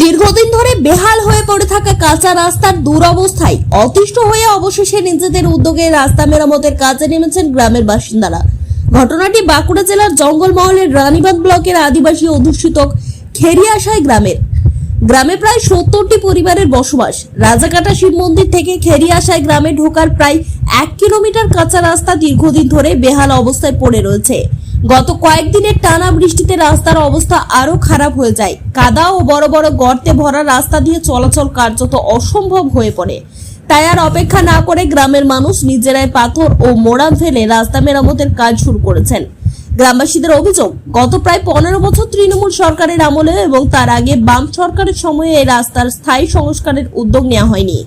দীর্ঘদিন ধরে বেহাল হয়ে পড়ে থাকা কাঁচা রাস্তার দুরবস্থায় অতিষ্ঠ হয়ে অবশেষে নিজেদের উদ্যোগে রাস্তা মেরামতের কাজে নেমেছেন গ্রামের বাসিন্দারা। ঘটনাটি বাঁকুড়া জেলার জঙ্গলমহলের রানীবাঁধ ব্লকের আদিবাসী অধ্যুষিত খেরিয়াশাই গ্রামে প্রায় 70টি পরিবারের বসবাস। রাজাকাটা শিব মন্দির থেকে খেরিয়াশাই গ্রামে ঢোকার প্রায় 1 কিলোমিটার কাঁচা রাস্তা দীর্ঘদিন ধরে বেহাল অবস্থায় পড়ে রয়েছে। গত কয়েকদিনের টানা বৃষ্টিতে রাস্তার অবস্থা আরো খারাপ হয়ে যায়। কাদা ও বড় বড় গর্তে ভরা রাস্তা দিয়ে চলাচল কার্যত অসম্ভব হয়ে পড়ে। তাই আর অপেক্ষা না করে গ্রামের মানুষ নিজেরাই পাথর ও মোড়াম ফেলে রাস্তা মেরামতের কাজ শুরু করেছেন। গ্রামবাসীদের অভিযোগ, গত প্রায় 15 বছর তৃণমূল সরকারের আমলে এবং তার আগে বাম সরকারের সময়ে এই রাস্তার স্থায়ী সংস্কারের উদ্যোগ নেওয়া হয়নি।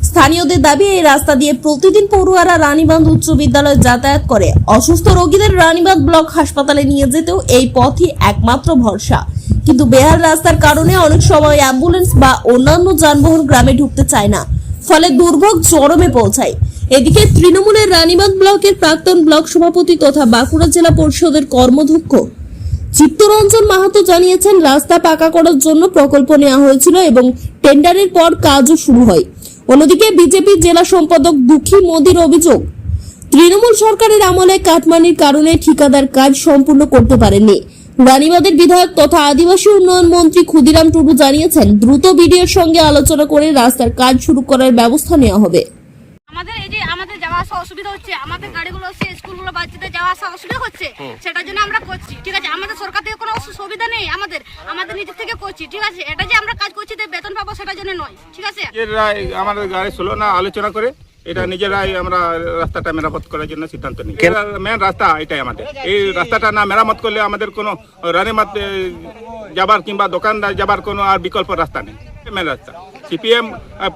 স্থানীয়দের দাবি, এই রাস্তা দিয়ে প্রতিদিন পড়ুয়ারা রানীবাঁধ উচ্চ বিদ্যালয়ে যাতায়াত করে। অসুস্থ রোগীদের রানীবাঁধ ব্লক হাসপাতালে নিয়ে যেতেও এই পথই একমাত্র ভরসা। কিন্তু বেহাল রাস্তার কারণে অনেক সময় অ্যাম্বুলেন্স বা অন্যান্য যানবাহন গ্রামে ঢুকতে চায় না, ফলে দুর্ভোগ চরমে পৌঁছায়। এদিকে তৃণমূলের রানীবাঁধ ব্লকের প্রাক্তন ব্লক সভাপতি তথা বাঁকুড়া জেলা পরিষদের কর্মাধ্যক্ষ চিত্তরঞ্জন মাহাতো জানিয়েছেন, রাস্তা পাকা করার জন্য প্রকল্প নেওয়া হয়েছিল এবং টেন্ডারের পর কাজও শুরু হয়। অন্যদিকে বিজেপি জেলা সম্পাদক দুঃখী মোদির অভিযোগ, তৃণমূল সরকারের আমলে কাটমানির কারণে ঠিকাদার কাজ সম্পূর্ণ করতে পারেননি। রানীবাঁধের বিধায়ক তথা আদিবাসী উন্নয়ন মন্ত্রী ক্ষুদিরাম টুডু জানিয়েছেন, দ্রুত বিডিওর সঙ্গে আলোচনা করে রাস্তার কাজ শুরু করার ব্যবস্থা নেওয়া হবে। আমাদের যাওয়া আসা অসুবিধা হচ্ছে, আমাদের গাড়িগুলো হচ্ছে, স্কুলগুলো বাচ্চাদের যাওয়া আসা অসুবিধা হচ্ছে, সেটার জন্য আমরা করছি। ঠিক আছে, আমাদের সরকার থেকে কোনো সুবিধা নেই, আমাদের নিজের থেকে করছি। ঠিক আছে, এটা যে আমরা কাজ করছি বেতন পাবো সেটার জন্য নয়। ঠিক আছে, আমাদের গাড়ি ছিল না, আলোচনা করে এটা নিজেরাই আমরা রাস্তাটা মেরামত করার জন্য সিদ্ধান্ত নিই। মেন রাস্তা এটাই আমাদের। এই রাস্তাটা না মেরামত করলে আমাদের কোনো রানীবাঁধ যাবার কিংবা দোকানদার যাবার কোনো আর বিকল্প রাস্তা নেই। মেন রাস্তা সিপিএম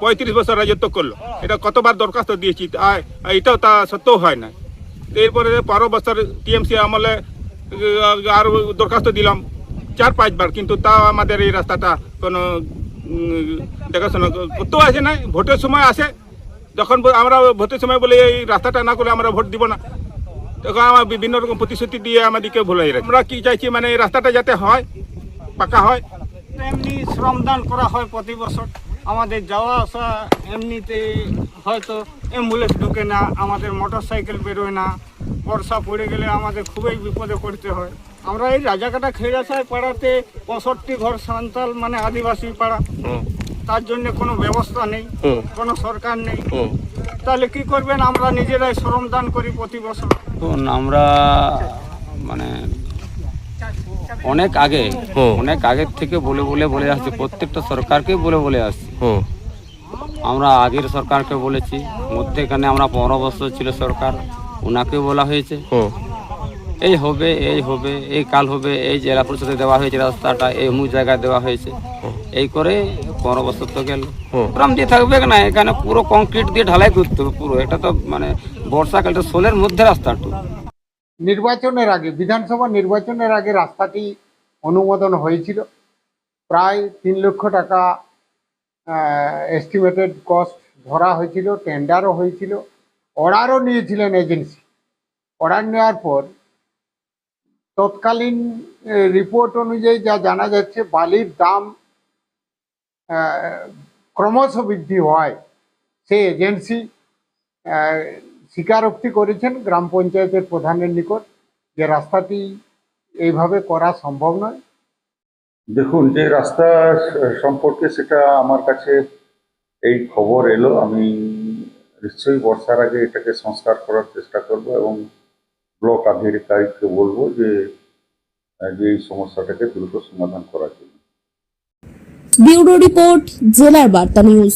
35 বছর রাজত্ব করলো, এটা কতবার দরখাস্ত দিয়েছি, এটাও তা সত্ত্বেও হয় না। এরপরে 12 বছর টিএমসি আমলে আরও দরখাস্ত দিলাম 4-5 বার, কিন্তু তাও আমাদের এই রাস্তাটা কোনো দেখাশোনা করতেও আসে না। ভোটের সময় আসে, যখন আমরা ভোটের সময় বলে এই রাস্তাটা না করলে আমরা ভোট দিব না, তখন আমার বিভিন্ন রকম প্রতিশ্রুতি দিয়ে আমাদেরকে ভুলাই রাখে। আমরা কি চাইছি, মানে এই রাস্তাটা যাতে হয়, পাকা হয়। এমনি শ্রমদান করা হয় প্রতি বছর। আমাদের যাওয়া আসা এমনিতে হয়তো অ্যাম্বুলেন্স ঢুকে না, আমাদের মোটর সাইকেল বেরোয় না, বর্ষা পড়ে গেলে আমাদের খুবই বিপদে পড়তে হয়। আমরা এই রাজাকাটা খেরিয়াশাই পাড়াতে 65 ঘর সান্তাল মানে আদিবাসী পাড়া, তার জন্য কোনো ব্যবস্থা নেই, কোনো সরকার নেই। তাহলে কি করবেন, আমরা নিজেরাই শ্রমদান করি প্রতি বছর। আমরা মানে অনেক আগের থেকে বলে আসছি, প্রত্যেকটা সরকারকে বলে আসছি। আমরা আগের সরকারকে বলেছি, মধ্যেখানে আমরা 15 বছর ছিল সরকার, ওনাকে বলা হয়েছে এই হবে, এই কাল হবে, এই জেলা পরিষদে দেওয়া হয়েছে রাস্তাটা, এই অমুক জায়গায় দেওয়া হয়েছে, এই করে 15 বছর তো গেল। গ্রাম দিয়ে থাকবে না, এখানে পুরো কংক্রিট দিয়ে ঢালাই করতে হবে পুরো। এটা তো মানে বর্ষাকালটা 16-এর মধ্যে রাস্তাটা। নির্বাচনের আগে, বিধানসভা নির্বাচনের আগে রাস্তাটি অনুমোদন হয়েছিল। প্রায় 3 লক্ষ টাকা এস্টিমেটেড কস্ট ধরা হয়েছিল, টেন্ডারও হয়েছিল, অর্ডারও নিয়েছিলেন এজেন্সি। অর্ডার নেওয়ার পর তৎকালীন রিপোর্ট অনুযায়ী যা জানা যাচ্ছে, বালির দাম ক্রমশ বৃদ্ধি হয়। সেই এজেন্সি স্বীকারোক্তি করেছেন গ্রাম পঞ্চায়েতের প্রধানের নিকট যে রাস্তাটি এইভাবে করা সম্ভব নয়। দেখুন, যে রাস্তা সম্পর্কে সেটা আমার কাছে এই খবর এলো, আমি নিশ্চয়ই বর্ষার আগে এটাকে সংস্কার করার চেষ্টা করব এবং ব্লক আধিকারিককে বলবো যে এই সমস্যাটাকে দ্রুত সমাধান করার জন্য। ব্যুরো রিপোর্ট, জেলার বার্তা নিউজ।